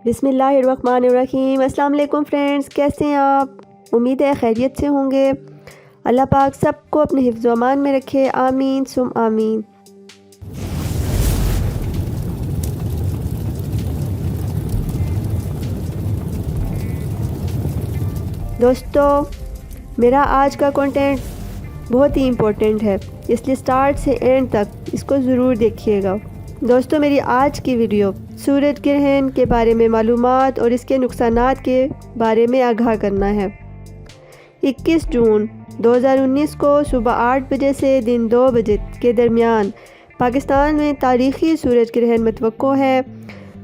बिस्मिल्लाहिर्रहमानिर्रहीम। अस्सलाम वालेकुम फ्रेंड्स, कैसे हैं आप? उम्मीद है खैरियत से होंगे। अल्लाह पाक सबको अपने हिफ्ज़ व अमान में रखे, आमीन सुम आमीन। दोस्तों, मेरा आज का कंटेंट बहुत ही इम्पोर्टेंट है, इसलिए स्टार्ट से एंड तक इसको ज़रूर देखिएगा। दोस्तों, मेरी आज की वीडियो सूरज ग्रहण के बारे में मालूमात और इसके नुकसानात के बारे में आगाह करना है। 21 जून 2019 को सुबह 8 बजे से दिन 2 बजे के दरमियान पाकिस्तान में तारीख़ी सूरज ग्रहण मुतवक्को है।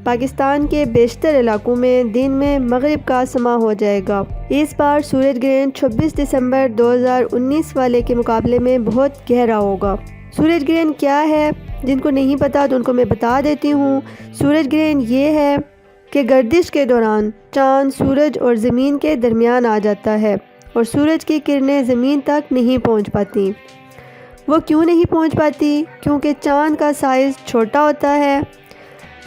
पाकिस्तान के बेशतर इलाकों में दिन में मगरिब का समा हो जाएगा। इस बार सूरज ग्रहण 26 दिसंबर 2019 वाले के मुकाबले में बहुत गहरा होगा। सूरज ग्रहण क्या है? जिनको नहीं पता तो उनको मैं बता देती हूँ। सूरज ग्रहण ये है कि गर्दिश के दौरान चाँद सूरज और ज़मीन के दरमियान आ जाता है और सूरज की किरणें ज़मीन तक नहीं पहुँच पाती। वो क्यों नहीं पहुँच पाती? क्योंकि चाँद का साइज़ छोटा होता है।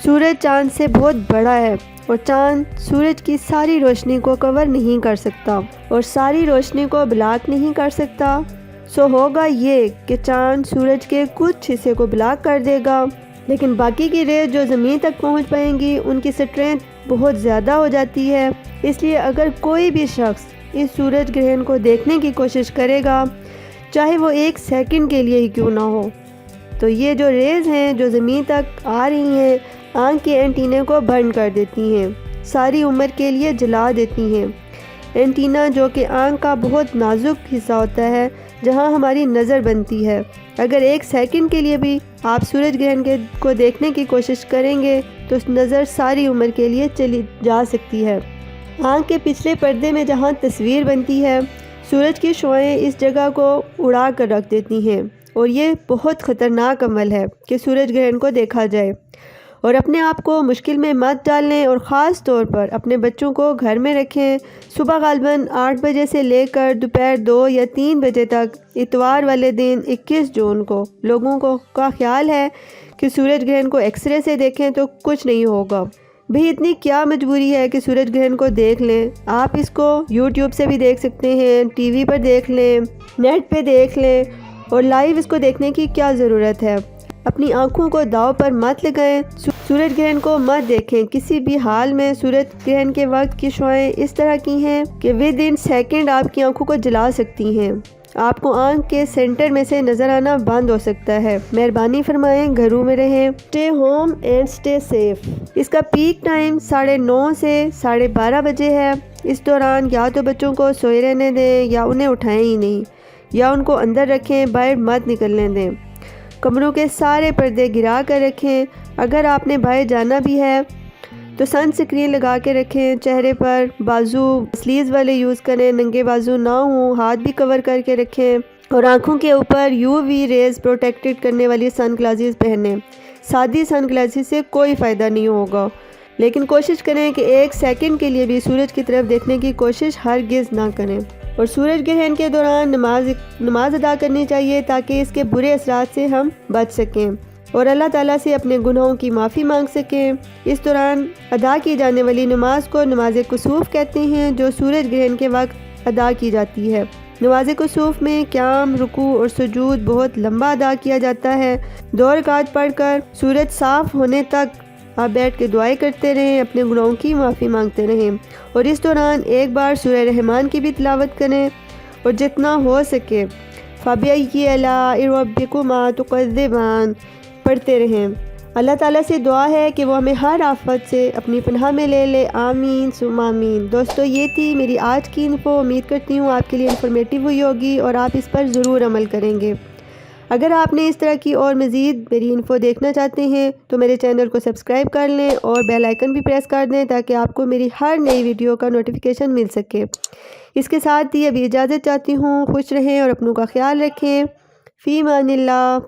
सूरज चाँद से बहुत बड़ा है और चाँद सूरज की सारी रोशनी को कवर नहीं कर सकता और सारी रोशनी को ब्लॉक नहीं कर सकता। सो होगा ये कि चाँद सूरज के कुछ हिस्से को ब्लॉक कर देगा, लेकिन बाकी की रेज़ जो ज़मीन तक पहुंच पाएंगी उनकी स्ट्रेंथ बहुत ज़्यादा हो जाती है। इसलिए अगर कोई भी शख्स इस सूरज ग्रहण को देखने की कोशिश करेगा, चाहे वो 1 सेकंड के लिए ही क्यों ना हो, तो ये जो रेज़ हैं जो ज़मीन तक आ रही हैं, आँख के एंटीने को बंद कर देती हैं, सारी उम्र के लिए जला देती हैं। एंटीना जो कि आँख का बहुत नाजुक हिस्सा होता है, जहाँ हमारी नज़र बनती है, अगर 1 सेकंड के लिए भी आप सूरज ग्रहण को देखने की कोशिश करेंगे तो उस नज़र सारी उम्र के लिए चली जा सकती है। आँख के पिछले पर्दे में जहाँ तस्वीर बनती है, सूरज की शुआएं इस जगह को उड़ा कर रख देती हैं और ये बहुत ख़तरनाक अमल है कि सूरज ग्रहण को देखा जाए। और अपने आप को मुश्किल में मत डालें और ख़ास तौर पर अपने बच्चों को घर में रखें। सुबह ग़ालिबन 8 बजे से लेकर दोपहर 2 या 3 बजे तक इतवार वाले दिन 21 जून को लोगों का ख्याल है कि सूरज ग्रहण को एक्सरे से देखें तो कुछ नहीं होगा। भाई, इतनी क्या मजबूरी है कि सूरज ग्रहण को देख लें? आप इसको यूट्यूब से भी देख सकते हैं, टीवी पर देख लें, नेट पे देख लें, और लाइव इसको देखने की क्या ज़रूरत है? अपनी आँखों को दाव पर मत लगाएं, सूरज ग्रहण को मत देखें किसी भी हाल में। सूरज ग्रहण के वक्त की शुआएं इस तरह की हैं कि विद इन सेकेंड आपकी आँखों को जला सकती हैं। आपको आँख के सेंटर में से नज़र आना बंद हो सकता है। मेहरबानी फरमाएं, घरों में रहें। Stay home and stay safe. इसका पीक टाइम 9:30 से 12:30 बजे है। इस दौरान या तो बच्चों को सोए रहने दें या उन्हें उठाएं ही नहीं, या उनको अंदर रखें, बाहर मत निकलने दें। कमरों के सारे पर्दे गिरा कर रखें। अगर आपने बाहर जाना भी है तो सन स्क्रीन लगा के रखें। चेहरे पर बाजू स्लीव्स वाले यूज़ करें, नंगे बाजू ना हो, हाथ भी कवर करके रखें और आँखों के ऊपर UV रेज़ प्रोटेक्टेड करने वाली सन ग्लासेस पहनें। सादी सन ग्लासेस से कोई फ़ायदा नहीं होगा, लेकिन कोशिश करें कि 1 सेकंड के लिए भी सूरज की तरफ देखने की कोशिश हरगिज़ ना करें। और सूरज ग्रहण के दौरान नमाज अदा करनी चाहिए ताकि इसके बुरे असरात से हम बच सकें और अल्लाह ताला से अपने गुनाहों की माफ़ी मांग सकें। इस दौरान अदा की जाने वाली नमाज को नमाज कुसूफ कहते हैं, जो सूरज ग्रहण के वक्त अदा की जाती है। नमाज कुसूफ में क़याम, रुकू और सुजूद बहुत लंबा अदा किया जाता है। 2 रकात पढ़कर सूरज साफ़ होने तक आप बैठ के दुआएं करते रहें, अपने गुनाहों की माफ़ी मांगते रहें और इस दौरान एक बार सूरह रहमान की भी तिलावत करें और जितना हो सके फ़बिअय्यि आलाइ रब्बिकुमा तुकज़्ज़िबान पढ़ते रहें। अल्लाह ताला से दुआ है कि वो हमें हर आफत से अपनी पनाह में ले ले, आमीन सुम आमीन। दोस्तों, ये थी मेरी आज की इन्फो। उम्मीद करती हूँ आपके लिए इन्फॉर्मेटिव हुई होगी और आप इस पर ज़रूर अमल करेंगे। अगर आपने इस तरह की और मज़ीद मेरी इन्फो देखना चाहते हैं तो मेरे चैनल को सब्सक्राइब कर लें और बेल आइकन भी प्रेस कर दें ताकि आपको मेरी हर नई वीडियो का नोटिफिकेशन मिल सके। इसके साथ ही अभी इजाज़त चाहती हूँ। खुश रहें और अपनों का ख्याल रखें। फ़ी अमानिल्लाह।